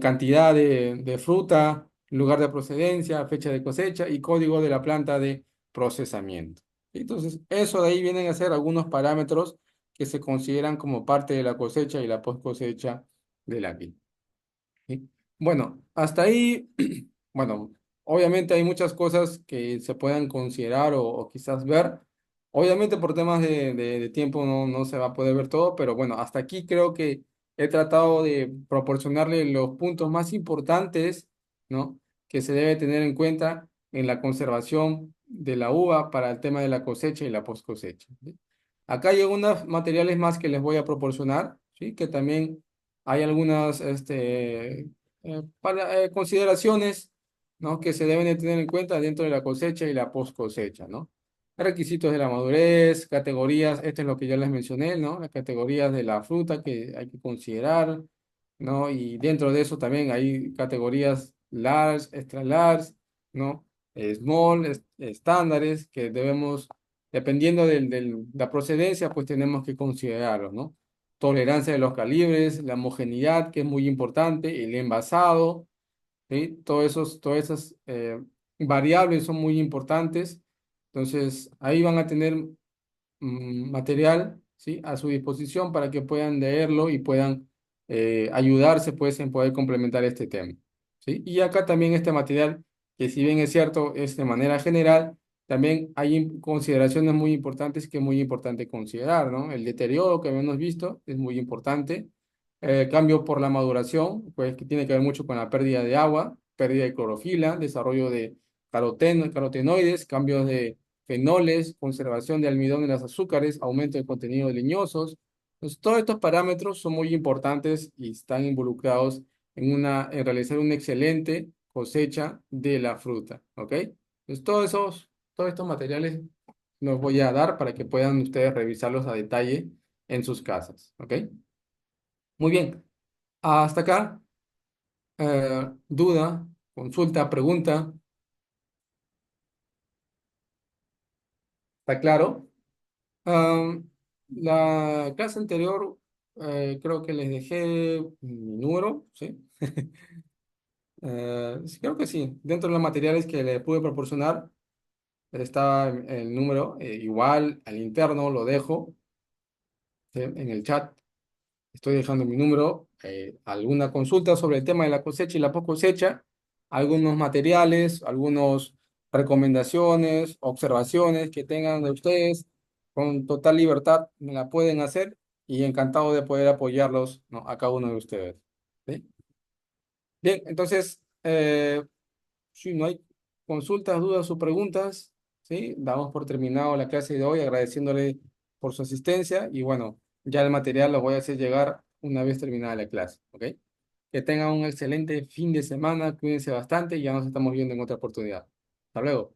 cantidad de fruta, lugar de procedencia, fecha de cosecha y código de la planta de procesamiento. Entonces, eso de ahí vienen a ser algunos parámetros que se consideran como parte de la cosecha y la post cosecha de la vid. ¿Sí? Bueno, hasta ahí, bueno, obviamente hay muchas cosas que se puedan considerar o quizás ver. Obviamente por temas de tiempo no se va a poder ver todo, pero bueno, hasta aquí creo que he tratado de proporcionarle los puntos más importantes, ¿no? Que se debe tener en cuenta en la conservación de la uva para el tema de la cosecha y la post cosecha. ¿Sí? Acá hay algunos materiales más que les voy a proporcionar, ¿sí? Que también hay algunas consideraciones, ¿no? Que se deben de tener en cuenta dentro de la cosecha y la post cosecha, ¿no? Requisitos de la madurez, categorías, esto es lo que ya les mencioné, ¿no? Las categorías de la fruta que hay que considerar, ¿no? Y dentro de eso también hay categorías large, extra large, ¿no? Small, estándares que debemos, dependiendo de la procedencia, pues tenemos que considerarlo, ¿no? Tolerancia de los calibres, la homogeneidad, que es muy importante, el envasado, ¿sí? Todas esas variables son muy importantes. Entonces, ahí van a tener material, ¿sí? A su disposición para que puedan leerlo y puedan ayudarse pues en poder complementar este tema, ¿sí? Y acá también este material, que si bien es cierto, es de manera general, también hay consideraciones muy importantes que es muy importante considerar, ¿no? El deterioro que hemos visto es muy importante. Cambio por la maduración, pues que tiene que ver mucho con la pérdida de agua, pérdida de clorofila, desarrollo de carotenoides, cambios de fenoles, conservación de almidón en los azúcares, aumento del contenido de leñosos. Entonces, todos estos parámetros son muy importantes y están involucrados en realizar una excelente cosecha de la fruta, ¿ok? Entonces, todos estos materiales los voy a dar para que puedan ustedes revisarlos a detalle en sus casas, ¿ok? Muy bien, hasta acá, duda, consulta, pregunta, ¿está claro? Am, la clase anterior, creo que les dejé mi número, ¿sí? Sí, creo que sí. Dentro de los materiales que les pude proporcionar estaba el número, igual al interno lo dejo, ¿sí? En el chat. Estoy dejando mi número. Alguna consulta sobre el tema de la cosecha y la post cosecha, algunos materiales, algunas recomendaciones, observaciones que tengan de ustedes, con total libertad me la pueden hacer y encantado de poder apoyarlos, ¿no? A cada uno de ustedes. ¿Sí? Bien, entonces, si no hay consultas, dudas o preguntas, ¿sí? Damos por terminado la clase de hoy agradeciéndole por su asistencia y bueno, ya el material lo voy a hacer llegar una vez terminada la clase, ¿ok? Que tengan un excelente fin de semana, cuídense bastante y ya nos estamos viendo en otra oportunidad. Hasta luego.